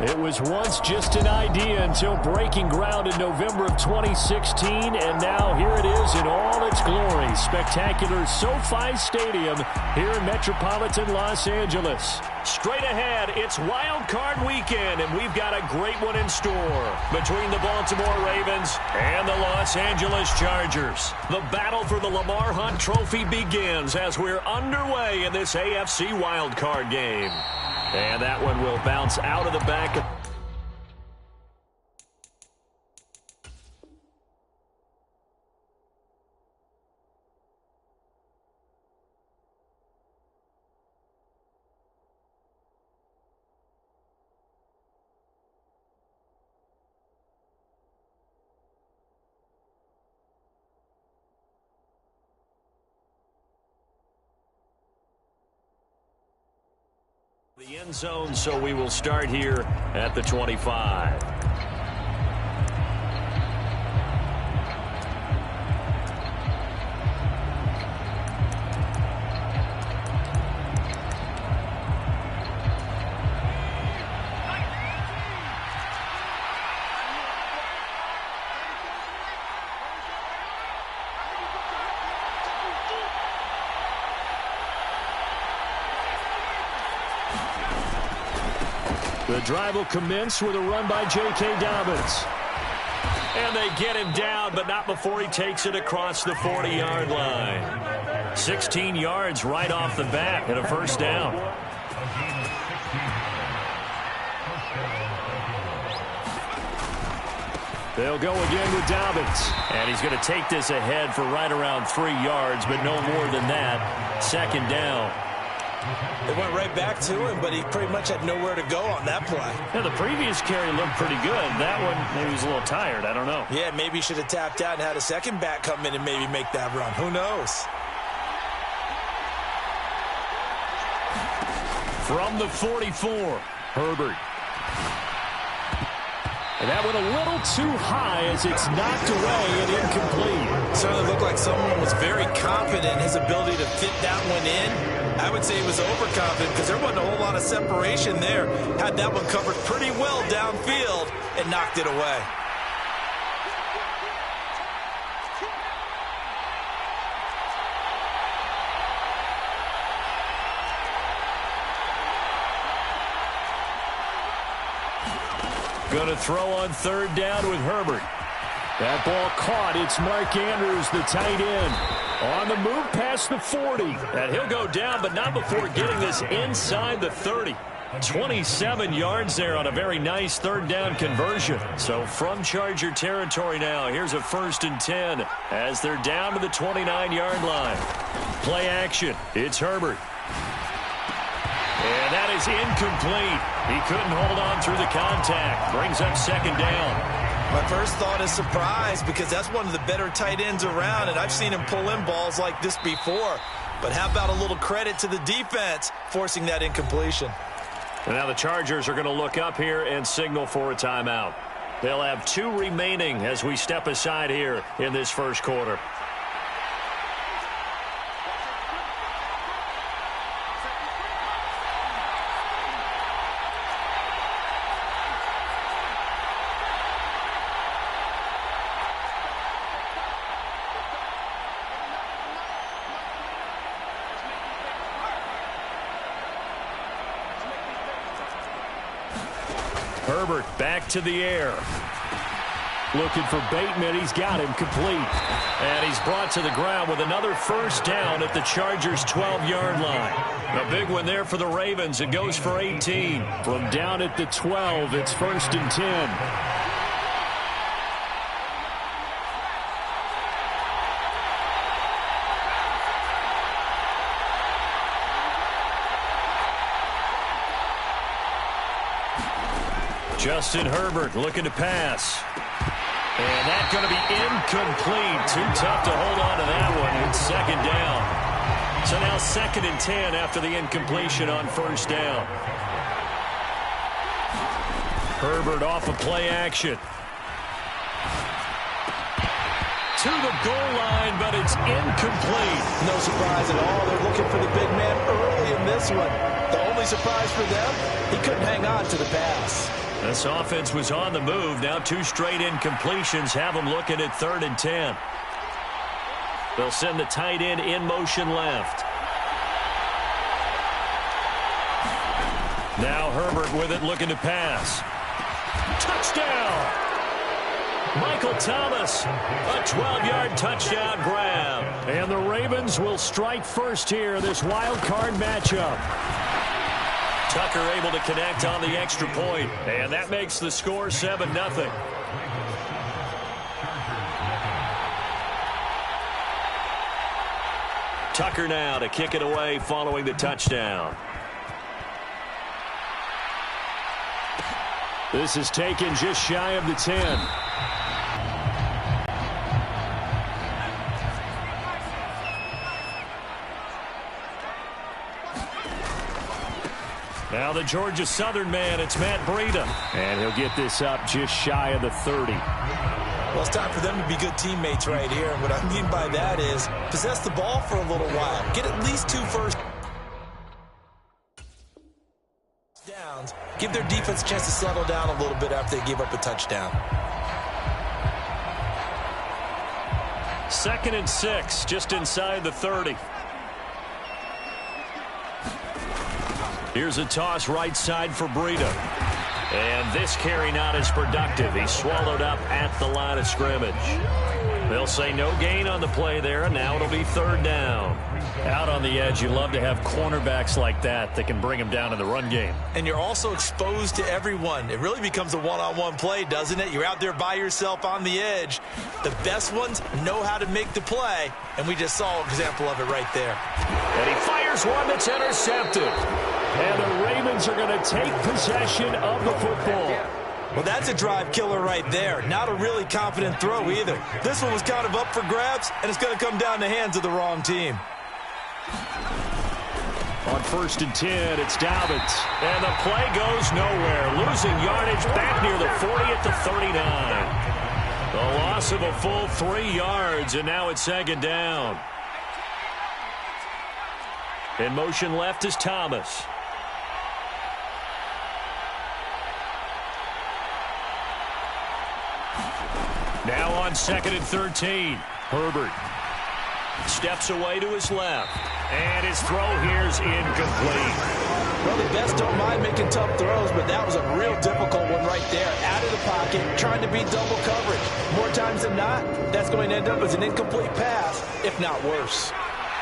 It was once just an idea until breaking ground in November of 2016, and now here it is in all its glory. Spectacular SoFi Stadium here in metropolitan Los Angeles. Straight ahead, it's Wild Card Weekend, and we've got a great one in store between the Baltimore Ravens and the Los Angeles Chargers. The battle for the Lamar Hunt Trophy begins as we're underway in this AFC Wild Card game. And that one will bounce out of the back. The end zone, so we will start here at the 25. The drive will commence with a run by J.K. Dobbins. And they get him down, but not before he takes it across the 40-yard line. 16 yards right off the bat and a first down. They'll go again with Dobbins. And he's going to take this ahead for right around 3 yards, but no more than that. Second down. They went right back to him, but he pretty much had nowhere to go on that play. Yeah, the previous carry looked pretty good. That one, maybe he was a little tired. I don't know. Yeah, maybe he should have tapped out and had a second back come in and maybe make that run. Who knows? From the 44, Herbert. And that went a little too high as it's knocked away and incomplete. Certainly looked like someone was very confident in his ability to fit that one in. I would say he was overconfident because there wasn't a whole lot of separation there. Had that one covered pretty well downfield and knocked it away. Going to throw on third down with Herbert. That ball caught. It's Mark Andrews, the tight end. On the move past the 40. And he'll go down, but not before getting this inside the 30. 27 yards there on a very nice third down conversion. So from Charger territory now, here's a 1st and 10 as they're down to the 29-yard line. Play action. It's Herbert. And that is incomplete. He couldn't hold on through the contact. Brings up second down. My first thought is surprise because that's one of the better tight ends around, and I've seen him pull in balls like this before. But how about a little credit to the defense forcing that incompletion? And now the Chargers are going to look up here and signal for a timeout. They'll have 2 remaining as we step aside here in this first quarter. Herbert back to the air. Looking for Bateman. He's got him complete. And he's brought to the ground with another first down at the Chargers' 12-yard line. A big one there for the Ravens. It goes for 18. From down at the 12, it's 1st and 10. Justin Herbert looking to pass. And that's going to be incomplete. Too tough to hold on to that one. It's second down. So now 2nd and 10 after the incompletion on first down. Herbert off of play action. To the goal line, but it's incomplete. No surprise at all. They're looking for the big man early in this one. The only surprise for them, he couldn't hang on to the pass. This offense was on the move. Now 2 straight incompletions have them looking at 3rd and 10. They'll send the tight end in motion left. Now Herbert with it, looking to pass. Touchdown! Michael Thomas, a 12-yard touchdown grab. And the Ravens will strike first here, this wild card matchup. Tucker able to connect on the extra point, and that makes the score 7-0. Tucker now to kick it away following the touchdown. This is taken just shy of the 10. Now the Georgia Southern man, it's Matt Breida. And he'll get this up just shy of the 30. Well, it's time for them to be good teammates right here. And what I mean by that is possess the ball for a little while. Get at least 2 first downs. Give their defense a chance to settle down a little bit after they give up a touchdown. 2nd and 6, just inside the 30. Here's a toss right side for Breida. And this carry not as productive. He's swallowed up at the line of scrimmage. They'll say no gain on the play there, and now it'll be 3rd down. Out on the edge, you love to have cornerbacks like that can bring them down in the run game. And you're also exposed to everyone. It really becomes a one-on-one play, doesn't it? You're out there by yourself on the edge. The best ones know how to make the play, and we just saw an example of it right there. And he fires one that's intercepted. And the Ravens are going to take possession of the football. Well, that's a drive killer right there. Not a really confident throw either. This one was kind of up for grabs, and it's going to come down the hands of the wrong team. On 1st and 10, it's Dobbins. And the play goes nowhere. Losing yardage back near the 40 at the 39. The loss of a full 3 yards, and now it's 2nd down. In motion left is Thomas. Now on 2nd and 13, Herbert steps away to his left, and his throw here's incomplete. Well, the best don't mind making tough throws, but that was a real difficult one right there. Out of the pocket, trying to beat double coverage. More times than not, that's going to end up as an incomplete pass, if not worse.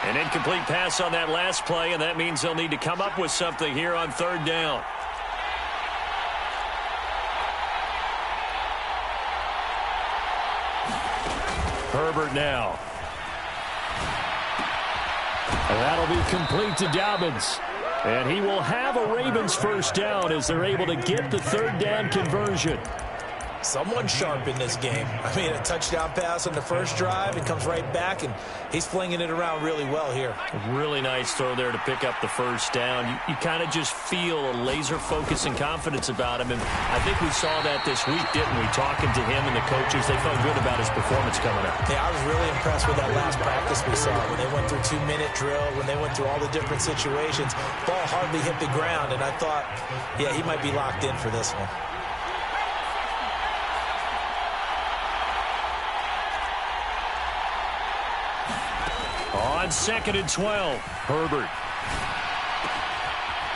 An incomplete pass on that last play, and that means they'll need to come up with something here on 3rd down. Herbert now. And that'll be complete to Dobbins. And he will have a Ravens 1st down as they're able to get the 3rd down conversion. Someone sharp in this game. I mean, a touchdown pass on the first drive and comes right back, and he's flinging it around really well here. A really nice throw there to pick up the 1st down. You kind of just feel a laser focus and confidence about him, and I think we saw that this week, didn't we? Talking to him and the coaches, they felt good about his performance coming up. Yeah, I was really impressed with that last practice we saw when they went through 2-minute drill, when they went through all the different situations. Ball hardly hit the ground, and I thought, yeah, he might be locked in for this one. On 2nd and 12, Herbert.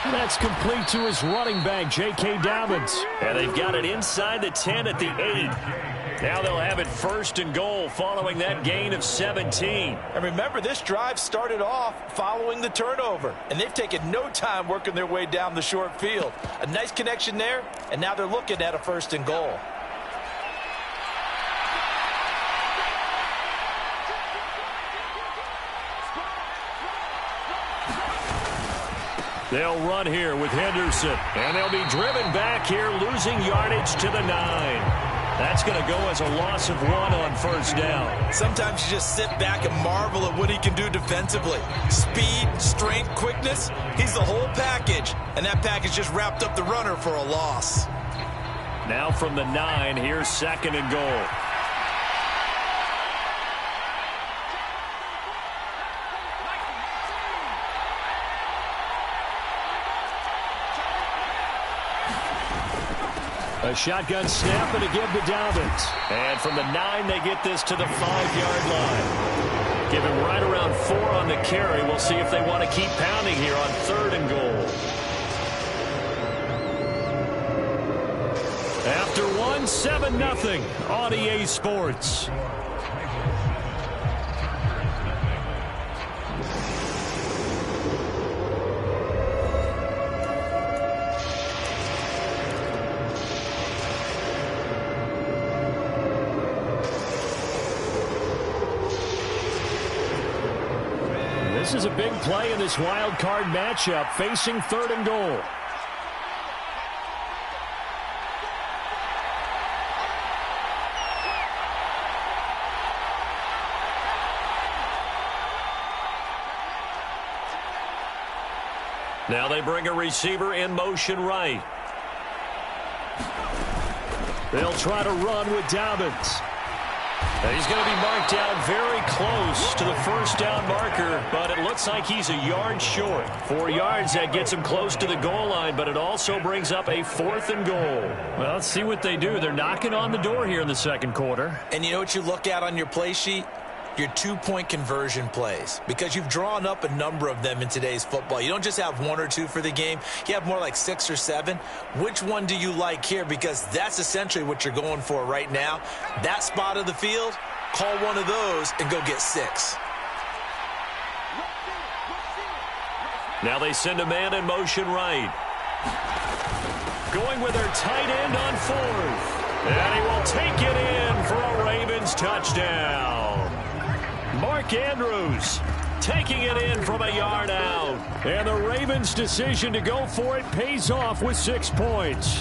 That's complete to his running back, J.K. Dobbins. And they've got it inside the 10 at the 8. Now they'll have it 1st and goal following that gain of 17. And remember, this drive started off following the turnover, and they've taken no time working their way down the short field. A nice connection there, and now they're looking at a 1st and goal. They'll run here with Henderson, and they'll be driven back here, losing yardage to the 9. That's going to go as a loss of 1 on 1st down. Sometimes you just sit back and marvel at what he can do defensively. Speed, strength, quickness, he's the whole package, and that package just wrapped up the runner for a loss. Now from the 9, here's 2nd and goal. A shotgun snap and a give to Dobbins. And from the 9, they get this to the 5-yard line. Give him right around 4 on the carry. We'll see if they want to keep pounding here on 3rd and goal. After 1, 7-0 on EA Sports. This is a big play in this wild card matchup, facing 3rd and goal. Now they bring a receiver in motion right. They'll try to run with Dobbins. He's going to be marked down very close to the first down marker, but it looks like he's a yard short. 4 yards, that gets him close to the goal line, but it also brings up a 4th and goal. Well, let's see what they do. They're knocking on the door here in the second quarter. And you know what you look at on your play sheet? Your 2-point conversion plays, because you've drawn up a number of them in today's football. You don't just have 1 or 2 for the game. You have more like 6 or 7. Which one do you like here? Because that's essentially what you're going for right now. That spot of the field, call one of those and go get 6. Now they send a man in motion right. Going with their tight end on 4th. And he will take it in for a Ravens touchdown. Mark Andrews taking it in from a yard out. And the Ravens' decision to go for it pays off with 6 points.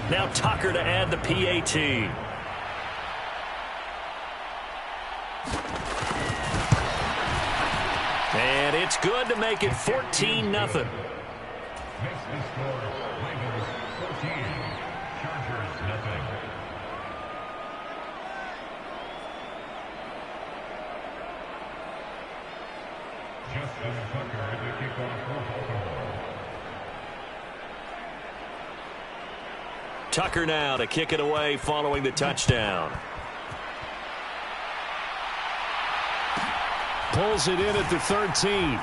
Now Tucker to add the PAT. And it's good to make it 14-0. Tucker now to kick it away following the touchdown. Pulls it in at the 13.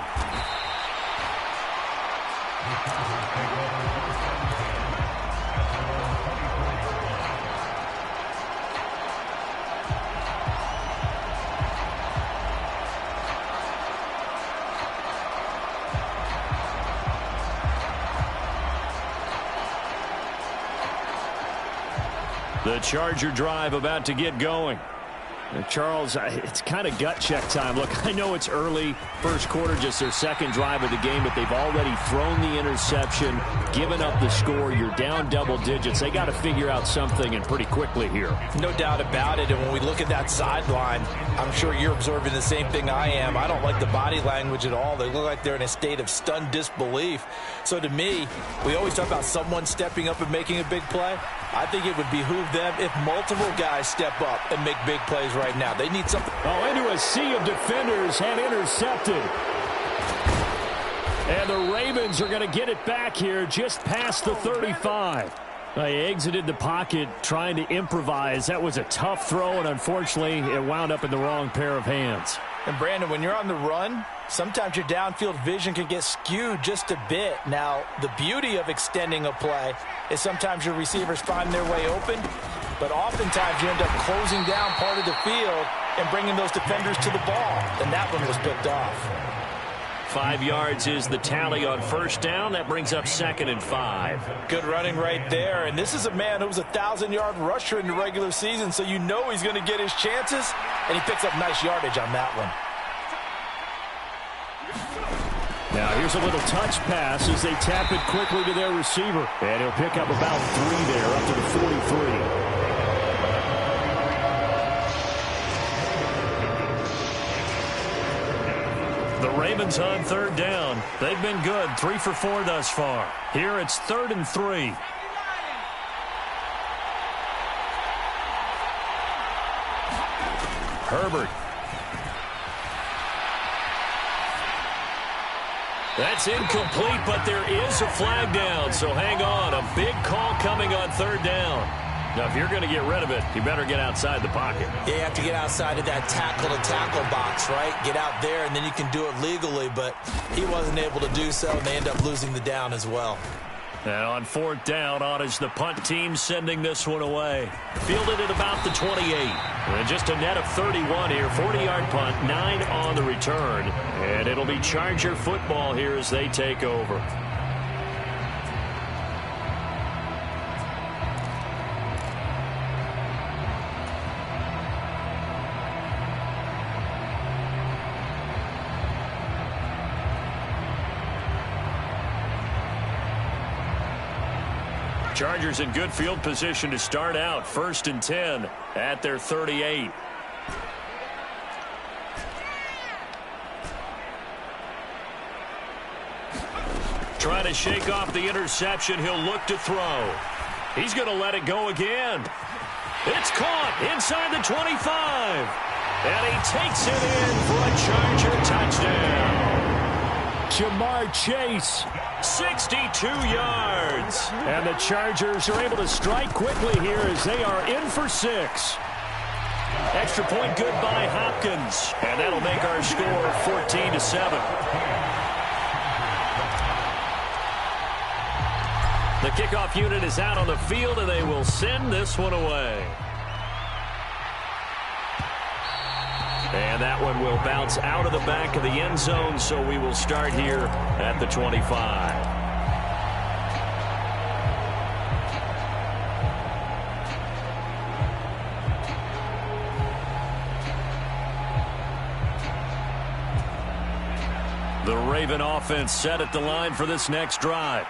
The Charger drive about to get going. Charles, it's kind of gut check time. Look, I know it's early, first quarter, just their second drive of the game, but they've already thrown the interception, given up the score. You're down double digits. They got to figure out something, and pretty quickly here. No doubt about it. And when we look at that sideline, I'm sure you're observing the same thing I am. I don't like the body language at all. They look like they're in a state of stunned disbelief. So to me, we always talk about someone stepping up and making a big play. I think it would behoove them if multiple guys step up and make big plays right now. They need something. Oh, into a sea of defenders and intercepted. And the Ravens are going to get it back here just past the 35. They exited the pocket trying to improvise. That was a tough throw, and unfortunately, it wound up in the wrong pair of hands. And Brandon, when you're on the run, sometimes your downfield vision can get skewed just a bit. Now, the beauty of extending a play is sometimes your receivers find their way open, but oftentimes you end up closing down part of the field and bringing those defenders to the ball, and that one was picked off. 5 yards is the tally on first down. That brings up 2nd and 5. Good running right there, and this is a man who was a 1,000-yard rusher in the regular season, so you know he's going to get his chances, and he picks up nice yardage on that one. Now here's a little touch pass as they tap it quickly to their receiver. And he'll pick up about 3 there, up to the 43. The Ravens on 3rd down. They've been good, 3 for 4 thus far. Here it's 3rd and 3. Herbert. That's incomplete, but there is a flag down, so hang on. A big call coming on third down. Now, if you're going to get rid of it, you better get outside the pocket. Yeah, you have to get outside of that tackle-to-tackle box, right? Get out there, and then you can do it legally, but he wasn't able to do so, and they end up losing the down as well. And on fourth down, on is the punt team sending this one away. Fielded at about the 28. And just a net of 31 here. 40-yard punt, 9 on the return. And it'll be Charger football here as they take over. Chargers in good field position to start out. 1st and 10 at their 38. Trying to shake off the interception. He'll look to throw. He's going to let it go again. It's caught inside the 25. And he takes it in for a Charger touchdown. Jamar Chase, 62 yards. And the Chargers are able to strike quickly here as they are in for 6. Extra point good by Hopkins. And that'll make our score 14-7. The kickoff unit is out on the field, and they will send this one away. And that one will bounce out of the back of the end zone, so we will start here at the 25. The Raven offense set at the line for this next drive.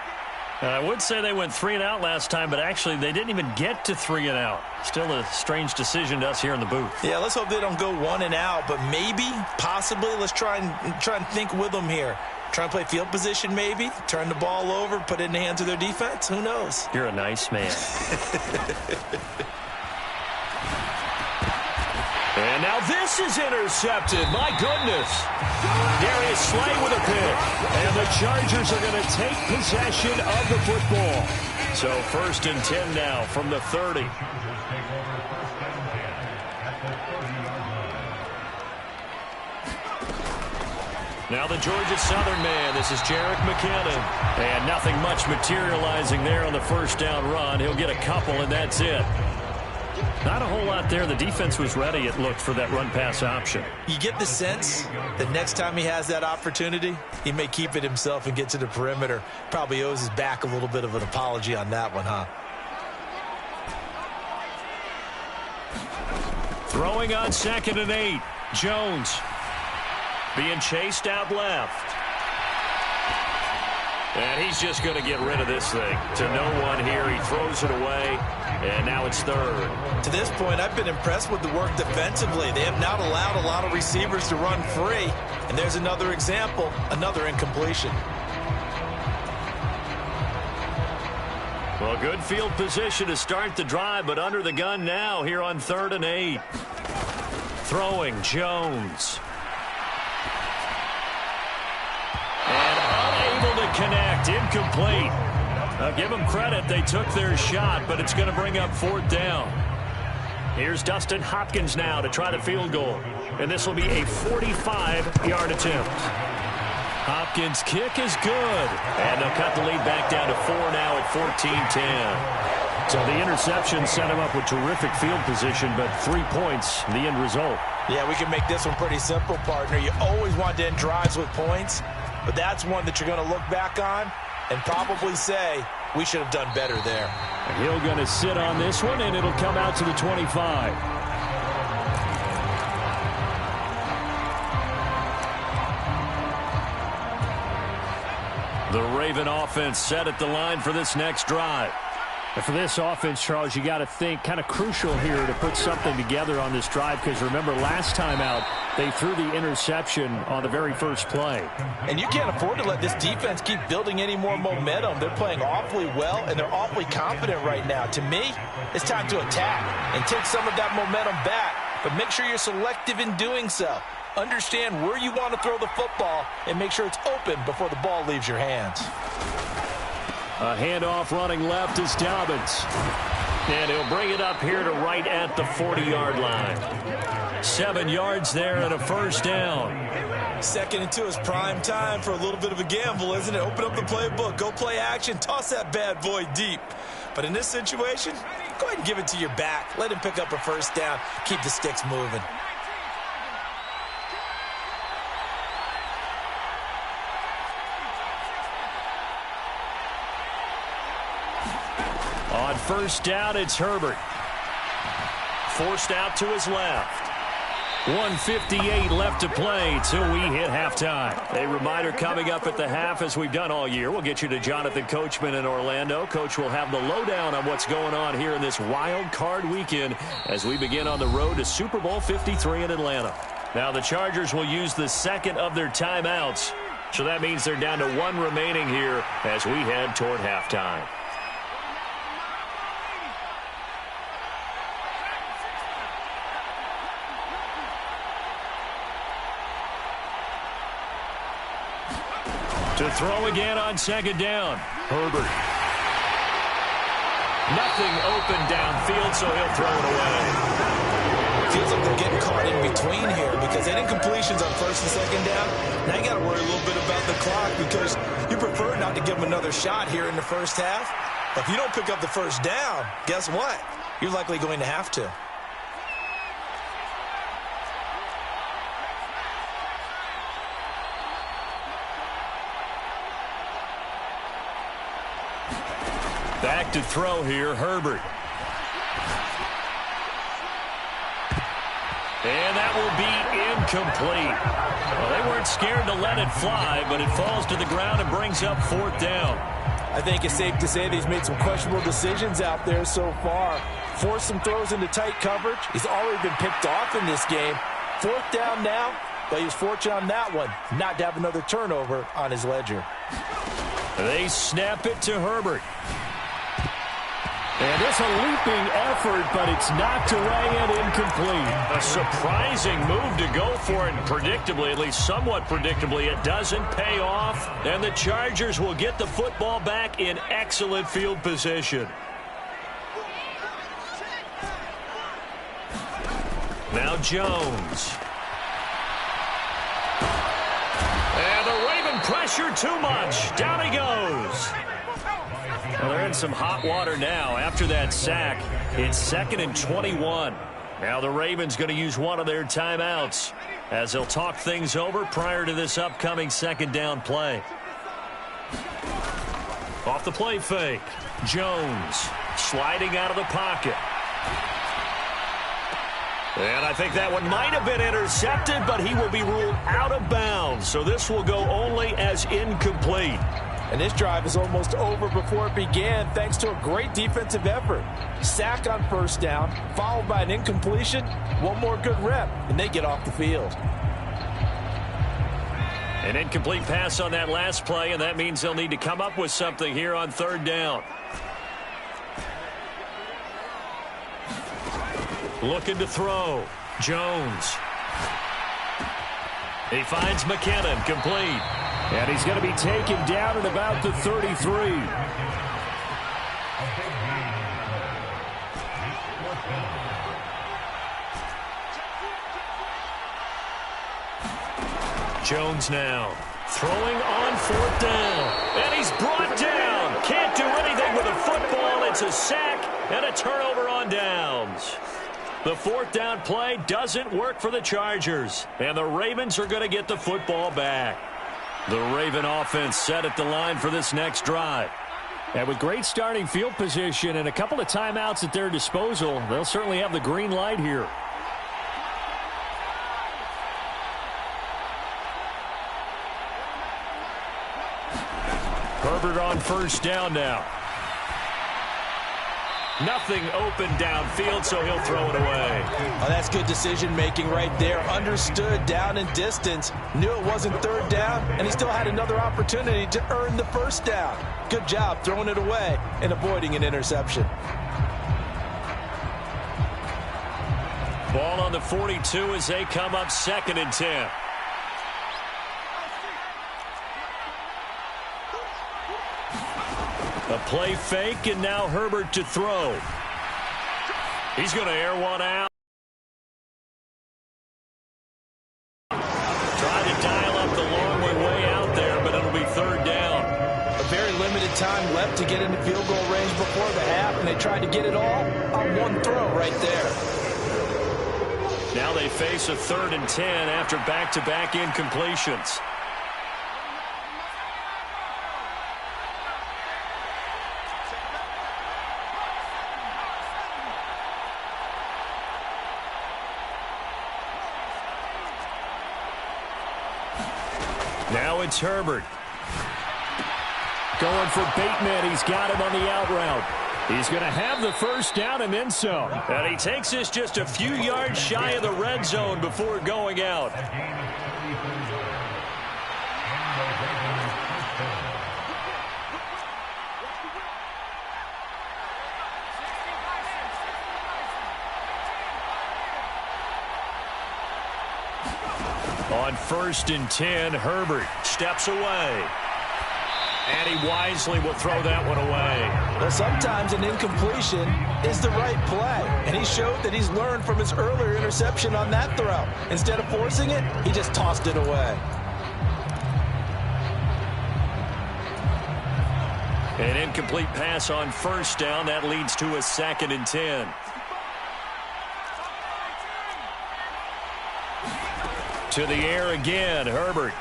And I would say they went 3 and out last time, but actually they didn't even get to 3 and out. Still a strange decision to us here in the booth. Yeah, let's hope they don't go 1 and out, but maybe, possibly, let's try and think with them here. Try and play field position maybe, turn the ball over, put it in the hands of their defense. Who knows? You're a nice man. And now this is intercepted. My goodness. Darius Slay with a pick. And the Chargers are going to take possession of the football. So 1st and 10 now from the 30. Now the Georgia Southern man. This is Jerick McKinnon. And nothing much materializing there on the first down run. He'll get a couple, and that's it. Not a whole lot there. The defense was ready, it looked, for that run-pass option. You get the sense that next time he has that opportunity, he may keep it himself and get to the perimeter. Probably owes his back a little bit of an apology on that one, huh? Throwing on 2nd and 8. Jones being chased out left. And he's just going to get rid of this thing. To no one here. He throws it away. And now it's 3rd. To this point, I've been impressed with the work defensively. They have not allowed a lot of receivers to run free. And there's another example, another incompletion. Well, good field position to start the drive, but under the gun now here on 3rd and 8. Throwing Jones. And unable to connect. Incomplete. Now give them credit. They took their shot, but it's going to bring up 4th down. Here's Dustin Hopkins now to try the field goal. And this will be a 45-yard attempt. Hopkins' kick is good. And they'll cut the lead back down to 4 now at 14-10. So the interception set him up with terrific field position, but 3 points, the end result. Yeah, we can make this one pretty simple, partner. You always want to end drives with points, but that's one that you're going to look back on and probably say, we should have done better there. Hill going to sit on this one, and it'll come out to the 25. The Raven offense set at the line for this next drive. And for this offense, Charles, you got to think kind of crucial here to put something together on this drive, because remember last time out they threw the interception on the very first play. And you can't afford to let this defense keep building any more momentum. They're playing awfully well, and they're awfully confident right now. To me, it's time to attack and take some of that momentum back, but make sure you're selective in doing so. Understand where you want to throw the football and make sure it's open before the ball leaves your hands. A handoff running left is Dobbins. And he'll bring it up here to right at the 40-yard line. 7 yards there and a first down. 2nd and 2 is prime time for a little bit of a gamble, isn't it? Open up the playbook, go play action, toss that bad boy deep. But in this situation, go ahead and give it to your back. Let him pick up a first down. Keep the sticks moving. On first down, it's Herbert. Forced out to his left. 1:58 left to play till we hit halftime. A reminder coming up at the half, as we've done all year. We'll get you to Jonathan Coachman in Orlando. Coach will have the lowdown on what's going on here in this wild card weekend as we begin on the road to Super Bowl 53 in Atlanta. Now the Chargers will use the second of their timeouts. So that means they're down to 1 remaining here as we head toward halftime. To throw again on second down. Herbert. Nothing open downfield, so he'll throw it away. Feels like they're getting caught in between here because they didn't completions on first and second down. Now you got to worry a little bit about the clock because you prefer not to give them another shot here in the first half. But if you don't pick up the first down, guess what? You're likely going to have to. Back to throw here, Herbert. And that will be incomplete. Well, they weren't scared to let it fly, but it falls to the ground and brings up 4th down. I think it's safe to say that he's made some questionable decisions out there so far. Forced some throws into tight coverage. He's already been picked off in this game. 4th down now, but he was fortunate on that one not to have another turnover on his ledger. They snap it to Herbert. And it's a leaping effort, but it's knocked away and incomplete. A surprising move to go for it, and predictably, at least somewhat predictably, it doesn't pay off. And the Chargers will get the football back in excellent field position. Now Jones. And the Raven pressure too much. Down he goes. Well, they're in some hot water now after that sack. It's 2nd and 21. Now the Ravens going to use one of their timeouts as they'll talk things over prior to this upcoming second down play. Off the play fake. Jones sliding out of the pocket. And I think that one might have been intercepted, but he will be ruled out of bounds. So this will go only as incomplete. And this drive is almost over before it began thanks to a great defensive effort. Sack on first down, followed by an incompletion. One more good rep, and they get off the field. An incomplete pass on that last play, and that means they'll need to come up with something here on 3rd down. Looking to throw. Jones. He finds McKinnon, complete. And he's going to be taken down at about the 33. Jones now throwing on 4th down. And he's brought down. Can't do anything with the football. It's a sack and a turnover on downs. The 4th down play doesn't work for the Chargers. And the Ravens are going to get the football back. The Raven offense set at the line for this next drive. And with great starting field position and a couple of timeouts at their disposal, they'll certainly have the green light here. Herbert on first down now. Nothing open downfield, so he'll throw it away. Oh, that's good decision-making right there. Understood down and distance. Knew it wasn't 3rd down, and he still had another opportunity to earn the first down. Good job throwing it away and avoiding an interception. Ball on the 42 as they come up 2nd and 10. A play fake, and now Herbert to throw. He's going to air one out. Trying to dial up the long way out there, but it'll be 3rd down. A very limited time left to get into field goal range before the half, and they tried to get it all on one throw right there. Now they face a 3rd and 10 after back-to-back incompletions. Now it's Herbert. Going for Bateman. He's got him on the out route. He's going to have the 1st down and then some. And he takes us just a few yards shy of the red zone before going out. On 1st and 10, Herbert steps away. And he wisely will throw that one away. Well, sometimes an incompletion is the right play. And he showed that he's learned from his earlier interception on that throw. Instead of forcing it, he just tossed it away. An incomplete pass on 1st down. That leads to a 2nd and 10. To the air again, Herbert.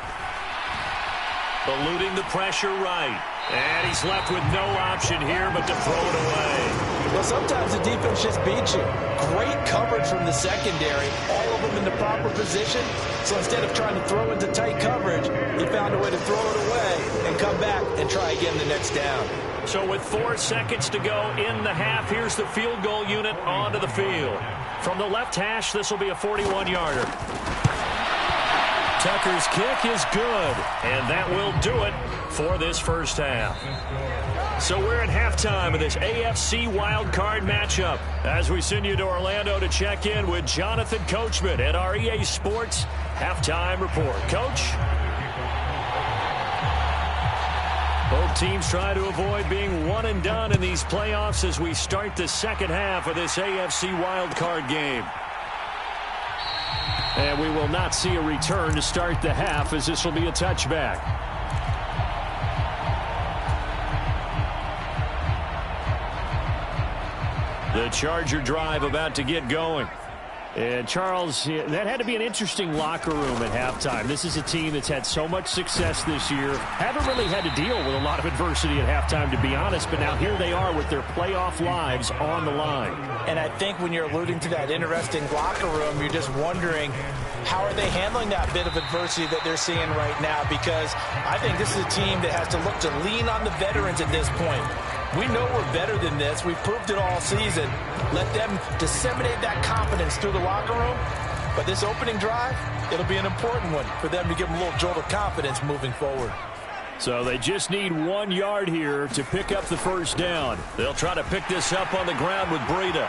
Eluding the pressure right. And he's left with no option here but to throw it away. Well, sometimes the defense just beats you. Great coverage from the secondary. All of them in the proper position. So instead of trying to throw into tight coverage, he found a way to throw it away and come back and try again the next down. So with 4 seconds to go in the half, here's the field goal unit onto the field. From the left hash, this will be a 41-yarder. Tucker's kick is good, and that will do it for this 1st half. So we're at halftime of this AFC wildcard matchup as we send you to Orlando to check in with Jonathan Coachman at our EA Sports Halftime Report. Coach? Both teams try to avoid being one and done in these playoffs as we start the 2nd half of this AFC wildcard game. And we will not see a return to start the half as this will be a touchback. The Charger drive about to get going. And Charles, that had to be an interesting locker room at halftime. This is a team that's had so much success this year. Haven't really had to deal with a lot of adversity at halftime, to be honest. But now here they are with their playoff lives on the line. And I think when you're alluding to that interesting locker room, you're just wondering, how are they handling that bit of adversity that they're seeing right now? Because I think this is a team that has to look to lean on the veterans at this point. We know we're better than this. We've proved it all season. Let them disseminate that confidence through the locker room. But this opening drive, it'll be an important one for them to give them a little jolt of confidence moving forward. So they just need 1 yard here to pick up the 1st down. They'll try to pick this up on the ground with Breida.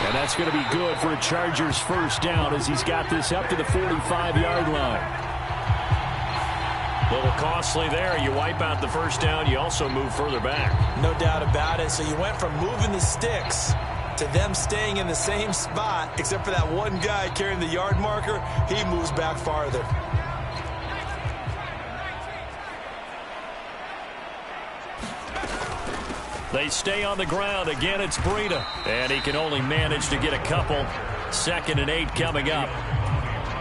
And that's going to be good for a Chargers 1st down as he's got this up to the 45-yard line. A little costly there. You wipe out the 1st down. You also move further back. No doubt about it. So you went from moving the sticks to them staying in the same spot, except for that one guy carrying the yard marker. He moves back farther. They stay on the ground. Again, it's Breida. And he can only manage to get a couple. 2nd and 8 coming up.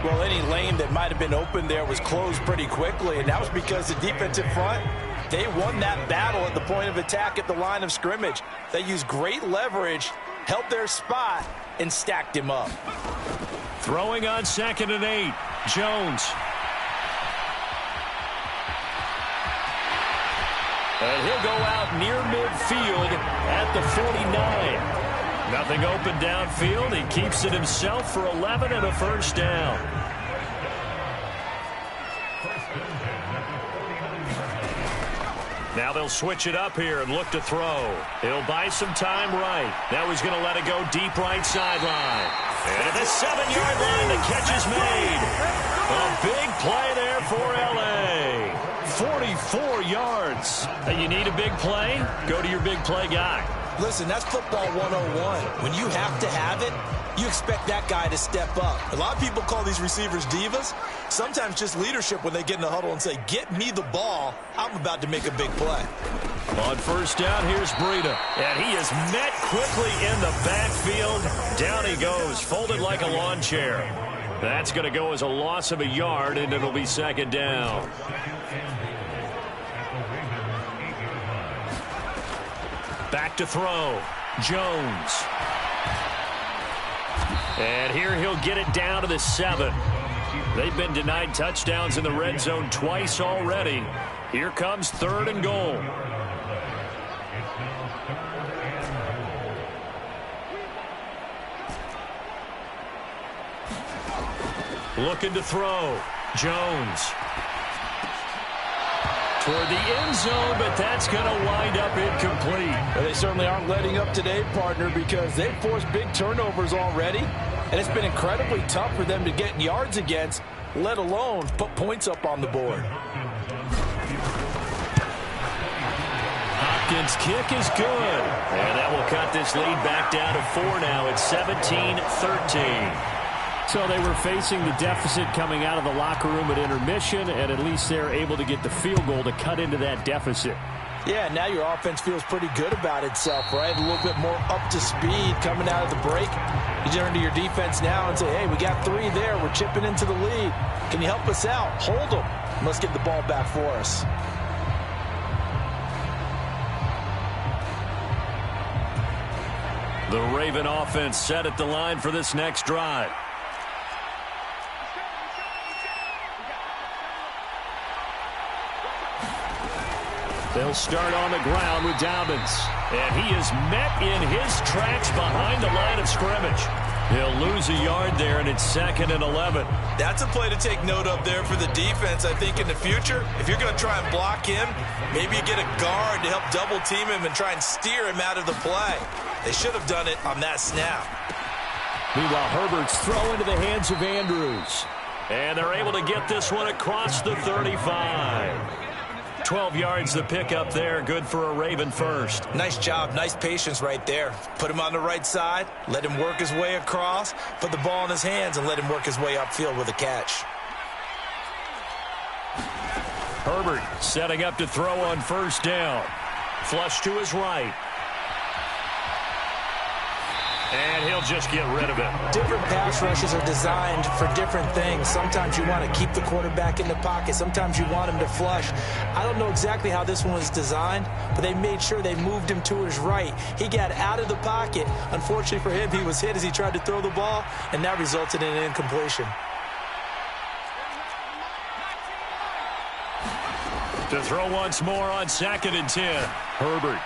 Well, any lane that might have been open there was closed pretty quickly, and that was because the defensive front, they won that battle at the point of attack at the line of scrimmage. They used great leverage, held their spot, and stacked him up. Throwing on 2nd and 8, Jones. And he'll go out near midfield at the 49. Nothing open downfield. He keeps it himself for 11 and a 1st down. Now they'll switch it up here and look to throw. He'll buy some time right. Now he's going to let it go deep right sideline. And at the 7-yard line, the catch is made. A big play there for L.A. 44 yards. And you need a big play? Go to your big play guy. Listen, that's football 101. When you have to have it, you expect that guy to step up. A lot of people call these receivers divas. Sometimes just leadership when they get in the huddle and say, get me the ball. I'm about to make a big play. On first down, here's Breida. And he is met quickly in the backfield. Down he goes, folded like a lawn chair. That's going to go as a loss of a yard, and it'll be second down. Back to throw. Jones. And here he'll get it down to the 7. They've been denied touchdowns in the red zone twice already. Here comes 3rd and goal. Looking to throw. Jones. Toward the end zone, but that's going to wind up incomplete. Well, they certainly aren't letting up today, partner, because they've forced big turnovers already, and it's been incredibly tough for them to get yards against, let alone put points up on the board. Hopkins' kick is good, and that will cut this lead back down to 4 now. It's 17-13. So they were facing the deficit coming out of the locker room at intermission, and at least they're able to get the field goal to cut into that deficit. Yeah, now your offense feels pretty good about itself, right? A little bit more up to speed coming out of the break. You turn to your defense now and say, hey, we got 3 there. We're chipping into the lead. Can you help us out? Hold them. Let's get the ball back for us. The Raven offense set at the line for this next drive. They'll start on the ground with Dobbins. And he is met in his tracks behind the line of scrimmage. He'll lose a yard there, and it's 2nd and 11. That's a play to take note of there for the defense, I think, in the future. If you're going to try and block him, maybe you get a guard to help double-team him and try and steer him out of the play. They should have done it on that snap. Meanwhile, Herbert's throw into the hands of Andrews. And they're able to get this one across the 35. 12 yards the pickup there. Good for a Raven first. Nice job. Nice patience right there. Put him on the right side. Let him work his way across. Put the ball in his hands and let him work his way upfield with a catch. Herbert setting up to throw on first down. Flush to his right. And he'll just get rid of it. Different pass rushes are designed for different things. Sometimes you want to keep the quarterback in the pocket. Sometimes you want him to flush. I don't know exactly how this one was designed, but they made sure they moved him to his right. He got out of the pocket. Unfortunately for him, he was hit as he tried to throw the ball, and that resulted in an incompletion. To throw once more on 2nd and 10. Herbert.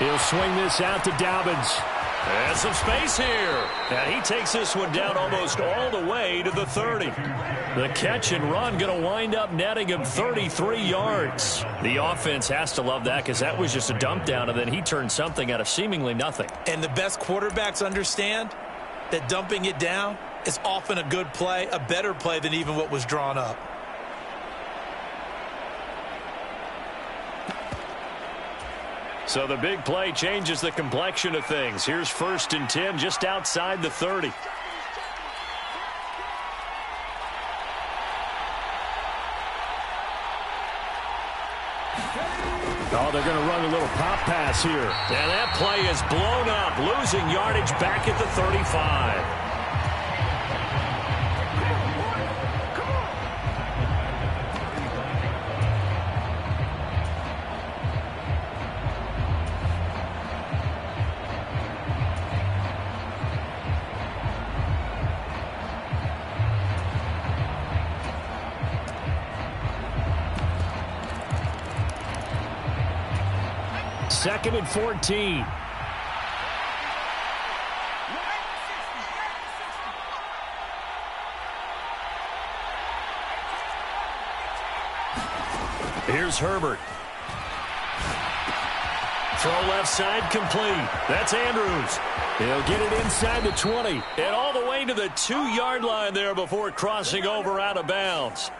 He'll swing this out to Dobbins. And some space here. And he takes this one down almost all the way to the 30. The catch and run going to wind up netting him 33 yards. The offense has to love that because that was just a dump down, and then he turned something out of seemingly nothing. And the best quarterbacks understand that dumping it down is often a good play, a better play than even what was drawn up. So the big play changes the complexion of things. Here's 1st and 10 just outside the 30. Oh, they're going to run a little pop pass here. And that play is blown up, losing yardage back at the 35. Second and 14. Here's Herbert. Throw left side complete. That's Andrews. He'll get it inside the 20 and all the way to the 2-yard line there before crossing over out of bounds.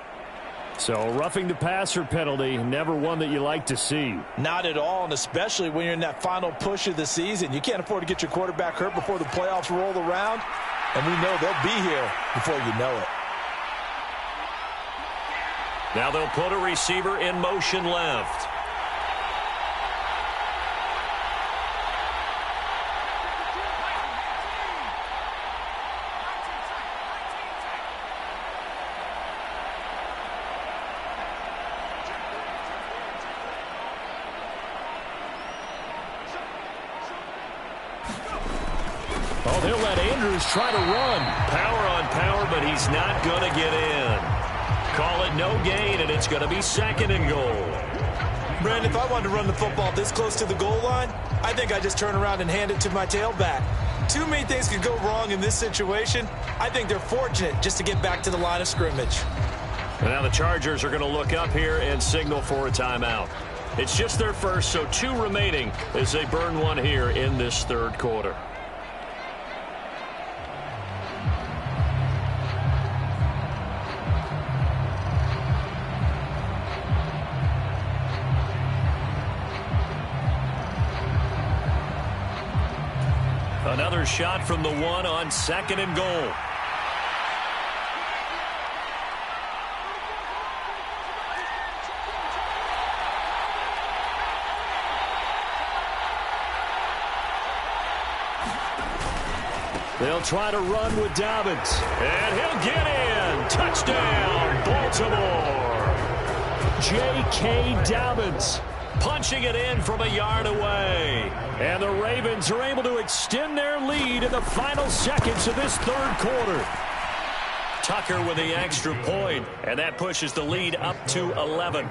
So roughing the passer penalty, never one that you like to see. Not at all, and especially when you're in that final push of the season. You can't afford to get your quarterback hurt before the playoffs roll around, and we know they'll be here before you know it. Now they'll put a receiver in motion left. Oh, they'll let Andrews try to run. Power on power, but he's not going to get in. Call it no gain, and it's going to be 2nd and goal. Brandon, if I wanted to run the football this close to the goal line, I think I just turn around and hand it to my tailback. Too many things could go wrong in this situation. I think they're fortunate just to get back to the line of scrimmage. And now the Chargers are going to look up here and signal for a timeout. It's just their first, so 2 remaining as they burn one here in this 3rd quarter. Another shot from the 1 on 2nd and goal. They'll try to run with Dobbins. And he'll get in. Touchdown, Baltimore. J.K. Dobbins punching it in from a yard away. And the Ravens are able to extend their lead in the final seconds of this 3rd quarter. Tucker with the extra point, and that pushes the lead up to 11.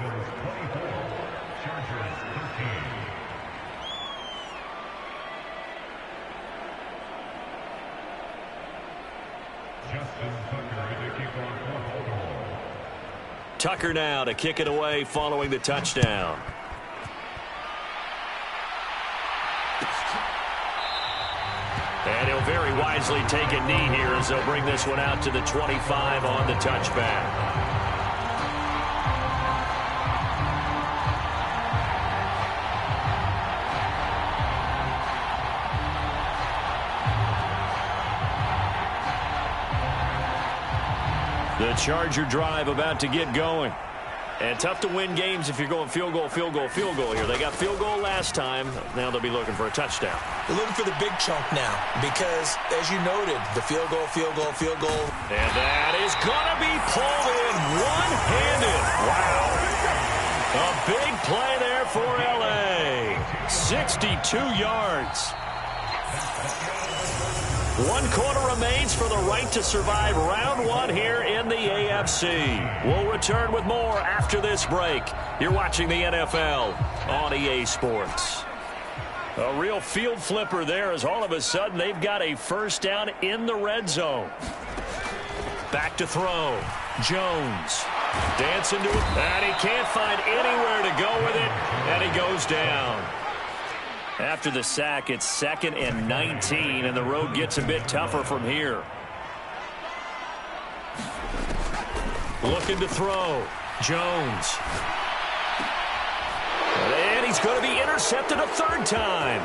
Tucker now to kick it away following the touchdown. And he'll very wisely take a knee here as they'll bring this one out to the 25 on the touchback. The Charger drive about to get going. And tough to win games if you're going field goal, field goal, field goal here. They got field goal last time. Now they'll be looking for a touchdown. They're looking for the big chunk now because, as you noted, the field goal, field goal, field goal. And that is going to be pulled in one-handed. Wow. A big play there for L.A. 62 yards. 1 quarter remains for the right to survive round 1 here in the AFC. We'll return with more after this break. You're watching the NFL on EA Sports. A real field flipper there as all of a sudden they've got a first down in the red zone. Back to throw. Jones dancing to it. And he can't find anywhere to go with it. And he goes down. After the sack, it's 2nd and 19, and the road gets a bit tougher from here. Looking to throw. Jones. And he's going to be intercepted a 3rd time.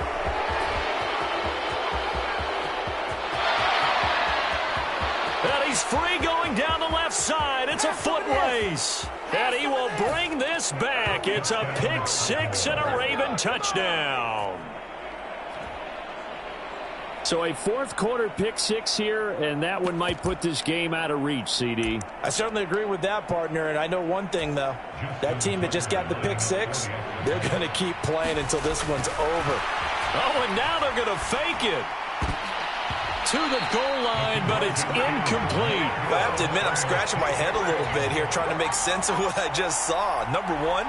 And he's free going down the left side. It's a foot race. And he will bring this back. It's a pick 6 and a Raven touchdown. So a 4th quarter pick 6 here, and that one might put this game out of reach, CD. I certainly agree with that, partner, and I know one thing, though. That team that just got the pick 6, they're going to keep playing until this one's over. Oh, and now they're going to fake it to the goal line, but it's incomplete. I have to admit, I'm scratching my head a little bit here trying to make sense of what I just saw. Number 1,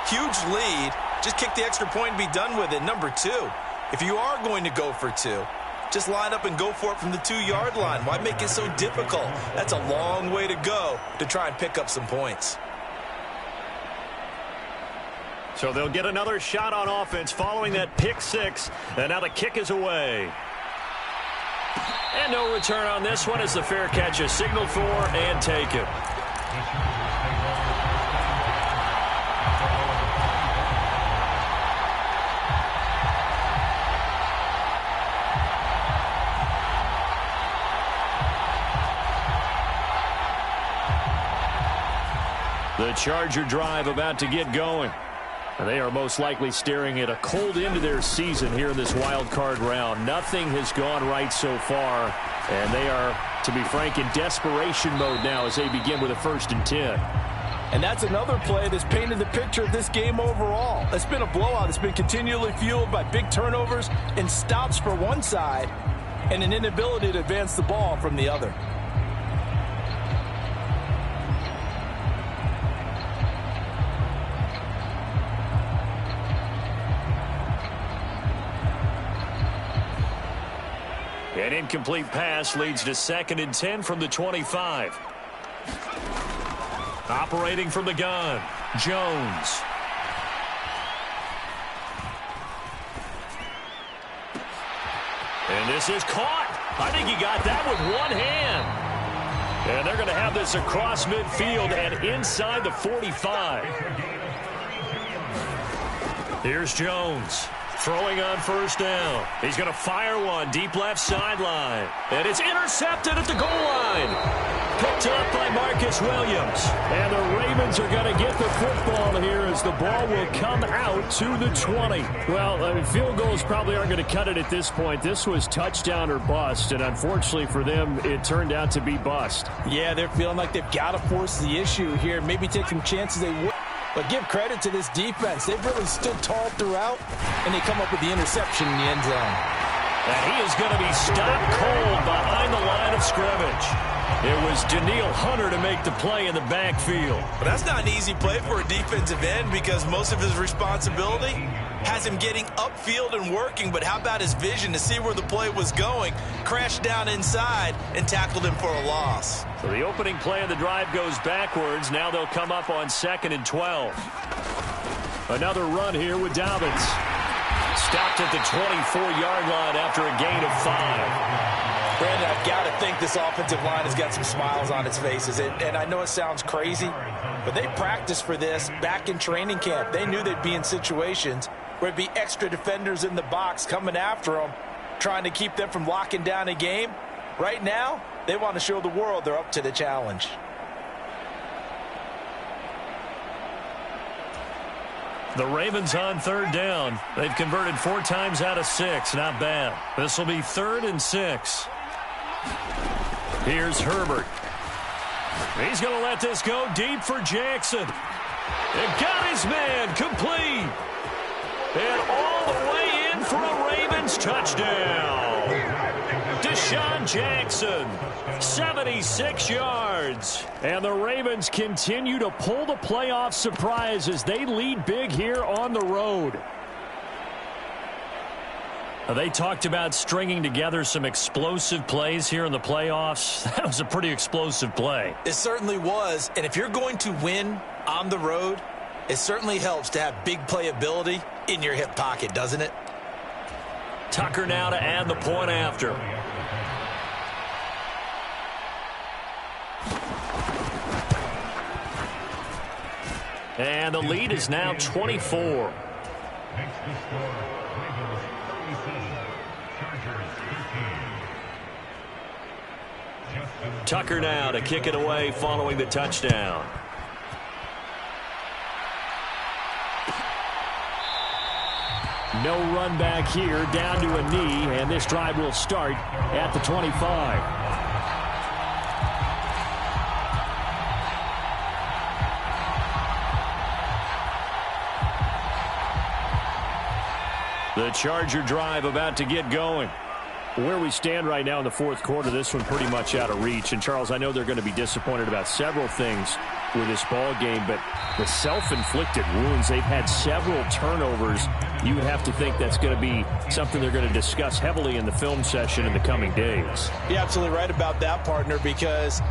huge lead. Just kick the extra point and be done with it. Number 2, if you are going to go for 2, just line up and go for it from the 2-yard line. Why make it so difficult? That's a long way to go to try and pick up some points. So they'll get another shot on offense following that pick six. And now the kick is away. And no return on this one as the fair catch is signaled for and taken. The Charger drive about to get going. And they are most likely staring at a cold end to their season here in this wild card round. Nothing has gone right so far. And they are, to be frank, in desperation mode now as they begin with a 1st and 10. And that's another play that's painted the picture of this game overall. It's been a blowout. It's been continually fueled by big turnovers and stops for one side and an inability to advance the ball from the other. An incomplete pass leads to 2nd and 10 from the 25. Operating from the gun, Jones. And this is caught. I think he got that with one hand. And they're going to have this across midfield and inside the 45. Here's Jones. Throwing on 1st down. He's going to fire one deep left sideline. And it's intercepted at the goal line. Picked up by Marcus Williams. And the Ravens are going to get the football here as the ball will come out to the 20. Well, field goals probably aren't going to cut it at this point. This was touchdown or bust. And unfortunately for them, it turned out to be bust. Yeah, they're feeling like they've got to force the issue here. Maybe take some chances they would. But give credit to this defense. They've really stood tall throughout, and they come up with the interception in the end zone. And he is going to be stopped cold behind the line of scrimmage. It was Danielle Hunter to make the play in the backfield. But that's not an easy play for a defensive end because most of his responsibility has him getting upfield and working. But how about his vision to see where the play was going, crashed down inside, and tackled him for a loss. So the opening play of the drive goes backwards. Now they'll come up on 2nd and 12. Another run here with Dobbins. Stopped at the 24-yard line after a gain of 5. Brandon, I've got to think this offensive line has got some smiles on its faces. And I know it sounds crazy, but they practiced for this back in training camp. They knew they'd be in situations where it'd be extra defenders in the box coming after them, trying to keep them from locking down a game. Right now, they want to show the world they're up to the challenge. The Ravens on 3rd down. They've converted 4 times out of 6. Not bad. This will be 3rd and 6. Here's Herbert. He's going to let this go deep for Jackson. And got his man complete. And all the way in for a Ravens touchdown. Deshaun Jackson, 76 yards. And the Ravens continue to pull the playoff surprise as they lead big here on the road. They talked about stringing together some explosive plays here in the playoffs. That was a pretty explosive play. It certainly was. And if you're going to win on the road, it certainly helps to have big playability in your hip pocket, doesn't it? Tucker now to add the point after. And the lead is now 24. Tucker now to kick it away following the touchdown. No run back here, down to a knee, and this drive will start at the 25. The Charger drive about to get going. Where we stand right now in the 4th quarter, this one pretty much out of reach. And, Charles, I know they're going to be disappointed about several things with this ball game, but the self-inflicted wounds, they've had several turnovers. You would have to think that's going to be something they're going to discuss heavily in the film session in the coming days. You're absolutely right about that, partner, because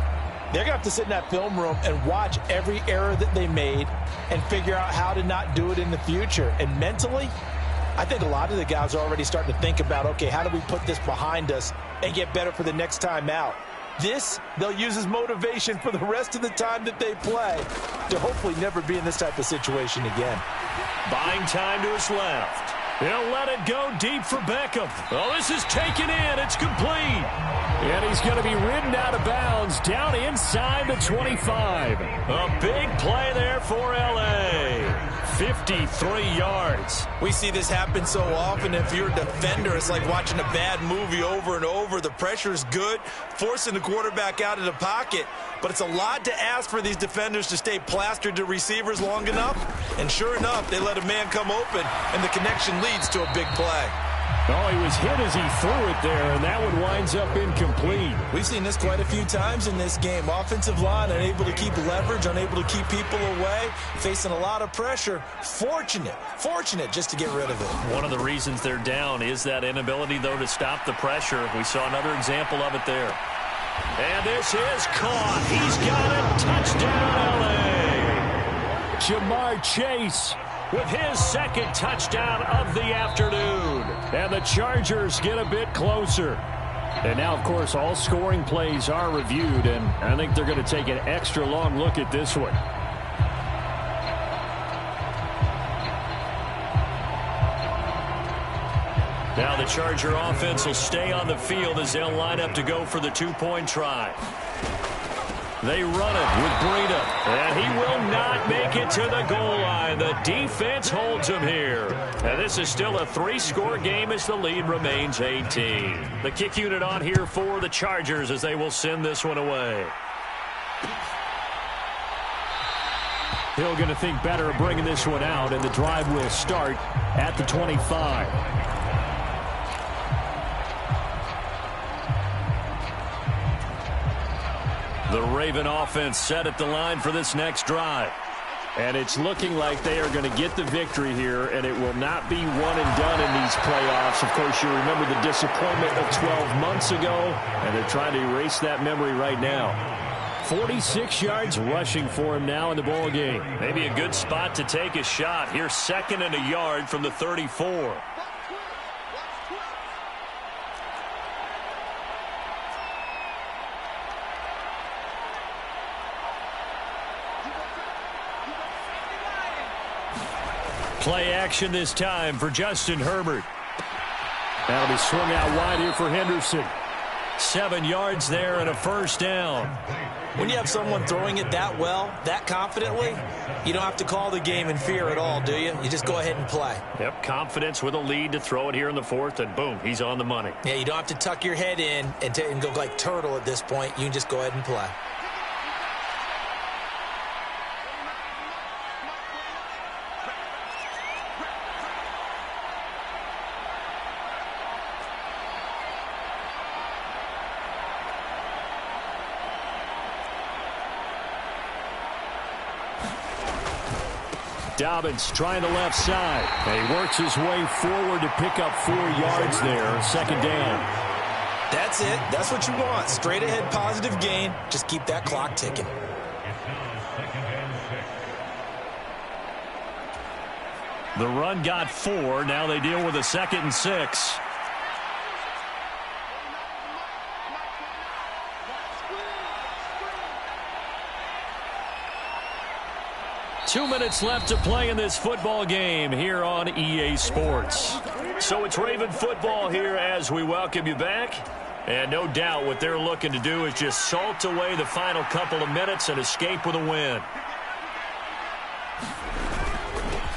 They're going to have to sit in that film room and watch every error that they made and figure out how to not do it in the future. And mentally, I think a lot of the guys are already starting to think about, okay, how do we put this behind us and get better for the next time out? This, they'll use as motivation for the rest of the time that they play to hopefully never be in this type of situation again. Buying time to his left. He'll let it go deep for Beckham. Oh, this is taken in. It's complete. And he's going to be ridden out of bounds down inside the 25. A big play there for L.A. 53 yards. We see this happen so often. If you're a defender, it's like watching a bad movie over and over. The pressure is good, forcing the quarterback out of the pocket. But it's a lot to ask for these defenders to stay plastered to receivers long enough. And sure enough, they let a man come open, and the connection leads to a big play. Oh, he was hit as he threw it there, and that one winds up incomplete. We've seen this quite a few times in this game. Offensive line unable to keep leverage, unable to keep people away, facing a lot of pressure. Fortunate just to get rid of it. One of the reasons they're down is that inability, though, to stop the pressure. We saw another example of it there. And this is caught. He's got it. Touchdown, L.A. Jamar Chase with his second touchdown of the afternoon. And the Chargers get a bit closer. And now, of course, all scoring plays are reviewed, and I think they're going to take an extra long look at this one. Now the Charger offense will stay on the field as they'll line up to go for the two-point try. They run it with Breida, and he will not make it to the goal line. The defense holds him here. And this is still a three-score game as the lead remains 18. The kick unit on here for the Chargers as they will send this one away. Hill going to think better of bringing this one out, and the drive will start at the 25. The Raven offense set at the line for this next drive. And it's looking like they are going to get the victory here, and it will not be one and done in these playoffs. Of course, you remember the disappointment of 12 months ago, and they're trying to erase that memory right now. 46 yards rushing for him now in the ball game. Maybe a good spot to take a shot. Here's 2nd and a yard from the 34. Play action this time for Justin Herbert. That'll be swung out wide here for Henderson. 7 yards there and a first down. When you have someone throwing it that well, that confidently, you don't have to call the game in fear at all, do you? You just go ahead and play. Yep, confidence with a lead to throw it here in the 4th, and boom, he's on the money. Yeah, you don't have to tuck your head in and go like turtle at this point. You can just go ahead and play. Dobbins trying the left side. And he works his way forward to pick up 4 yards there. 2nd down. That's it. That's what you want. Straight ahead positive gain. Just keep that clock ticking. The run got 4. Now they deal with a 2nd and 6. Two minutes left to play in this football game here on EA Sports. So it's Raven football here as we welcome you back. And no doubt what they're looking to do is just salt away the final couple of minutes and escape with a win.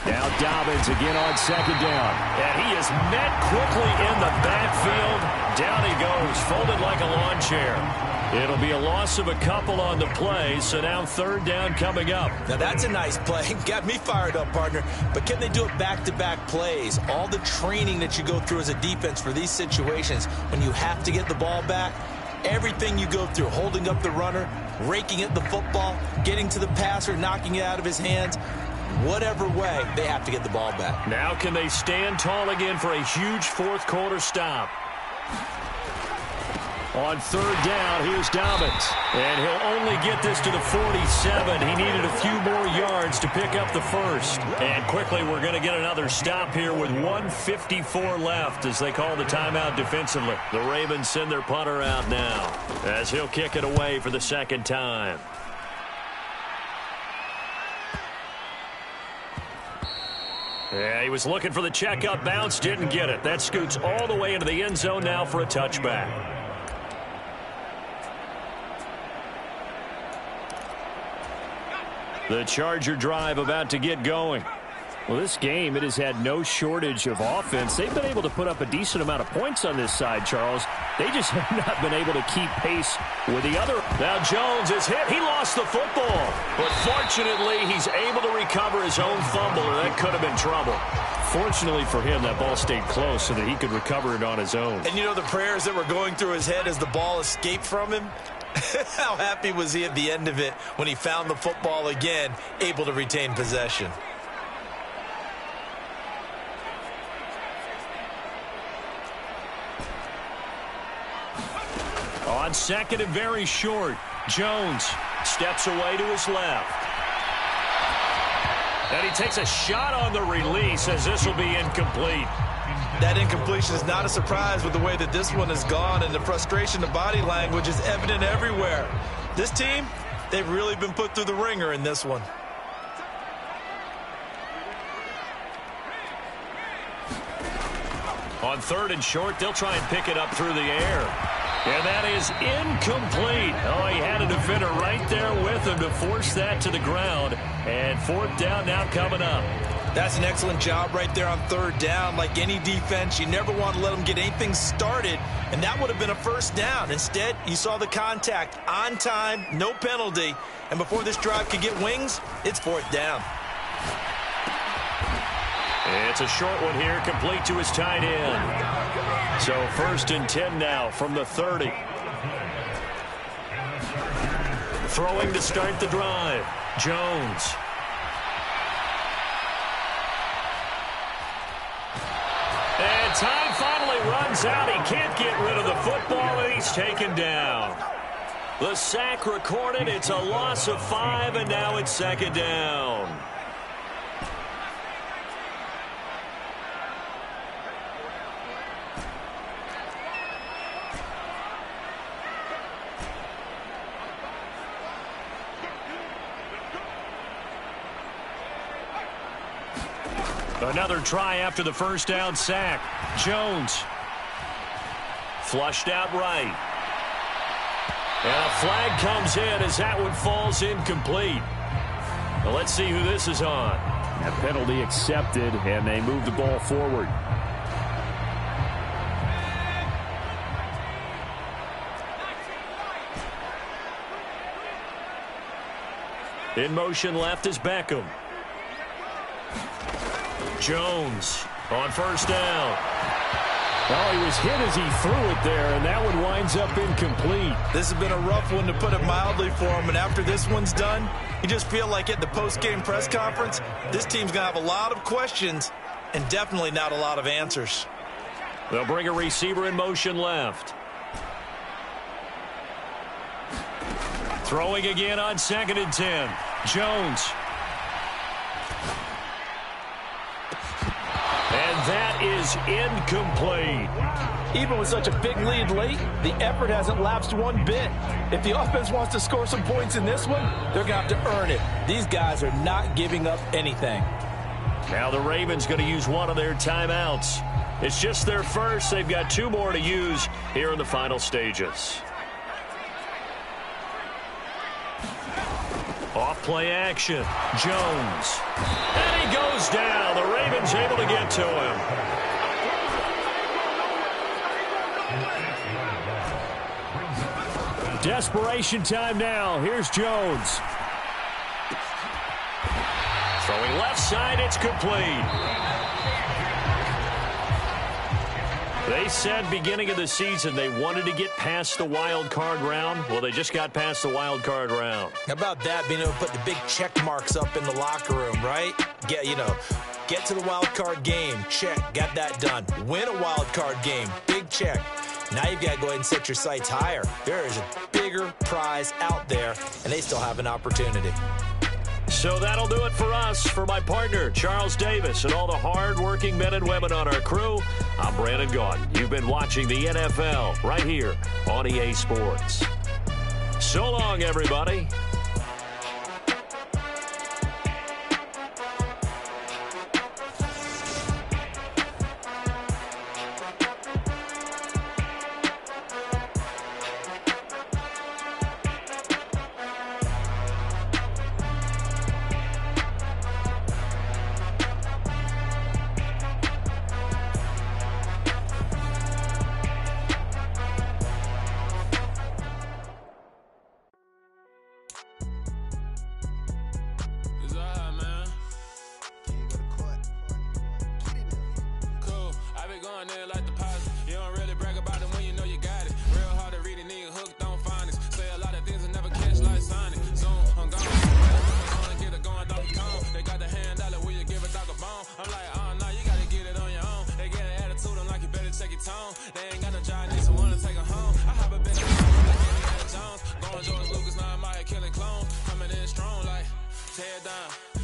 Now Dobbins again on 2nd down. And he is met quickly in the backfield. Down he goes, folded like a lawn chair. It'll be a loss of a couple on the play, so now 3rd down coming up. Now that's a nice play. Got me fired up, partner. But can they do it back-to-back plays? All the training that you go through as a defense for these situations, when you have to get the ball back, everything you go through, holding up the runner, raking at the football, getting to the passer, knocking it out of his hands, whatever way, they have to get the ball back. Now can they stand tall again for a huge 4th quarter stop? On third down, here's Dobbins. And he'll only get this to the 47. He needed a few more yards to pick up the first. And quickly, we're going to get another stop here with 1:54 left as they call the timeout defensively. The Ravens send their punter out now as he'll kick it away for the second time. Yeah, he was looking for the checkup bounce, didn't get it. That scoots all the way into the end zone now for a touchback. The Charger drive about to get going. Well, this game, it has had no shortage of offense. They've been able to put up a decent amount of points on this side, Charles. They just have not been able to keep pace with the other. Now Jones is hit. He lost the football. But fortunately, he's able to recover his own fumble, or that could have been trouble. Fortunately for him, that ball stayed close so that he could recover it on his own. And you know the prayers that were going through his head as the ball escaped from him? How happy was he at the end of it when he found the football again, able to retain possession? On second and very short, Jones steps away to his left. And he takes a shot on the release as this will be incomplete. That incompletion is not a surprise with the way that this one has gone, and the frustration, the body language is evident everywhere. This team, they've really been put through the ringer in this one. On third and short, they'll try and pick it up through the air. And that is incomplete. Oh, he had a defender right there with him to force that to the ground. And fourth down now coming up. That's an excellent job right there on third down. Like any defense, you never want to let them get anything started, and that would have been a first down. Instead, you saw the contact on time, no penalty, and before this drive could get wings, it's fourth down. It's a short one here, complete to his tight end. So first and 10 now from the 30. Throwing to start the drive, Jones. And time finally runs out. He can't get rid of the football, and he's taken down. The sack recorded. It's a loss of 5, and now it's second down. Another try after the first down sack. Jones. Flushed out right. And a flag comes in as that one falls incomplete. Now let's see who this is on. That penalty accepted, and they move the ball forward. In motion left is Beckham. Jones on first down. Oh, he was hit as he threw it there, and that one winds up incomplete. This has been a rough one, to put it mildly, for him, and after this one's done, you just feel like at the post-game press conference, this team's going to have a lot of questions and definitely not a lot of answers. They'll bring a receiver in motion left. Throwing again on second and 10. Jones. And that is incomplete. Even with such a big lead late, the effort hasn't lapsed one bit. If the offense wants to score some points in this one, they're going to have to earn it. These guys are not giving up anything. Now the Ravens going to use one of their timeouts. It's just their first. They've got 2 more to use here in the final stages. Off play action. Jones. And he goes down. The Ravens able to get to him. Desperation time now. Here's Jones. Throwing left side. It's complete. They said beginning of the season they wanted to get past the wild card round. Well, they just got past the wild card round. How about that, being able to put the big check marks up in the locker room, right? Get to the wild card game, check, got that done. Win a wild card game, big check. Now you've got to go ahead and set your sights higher. There is a bigger prize out there, and they still have an opportunity. So that'll do it for us. For my partner, Charles Davis, and all the hard-working men and women on our crew, I'm Brandon Gaudin. You've been watching the NFL right here on EA Sports. So long, everybody. They ain't got no job, need someone to take them home. I have a bit of Jones, going George Lucas, now I'm out here killing clones. Coming in strong like tear down.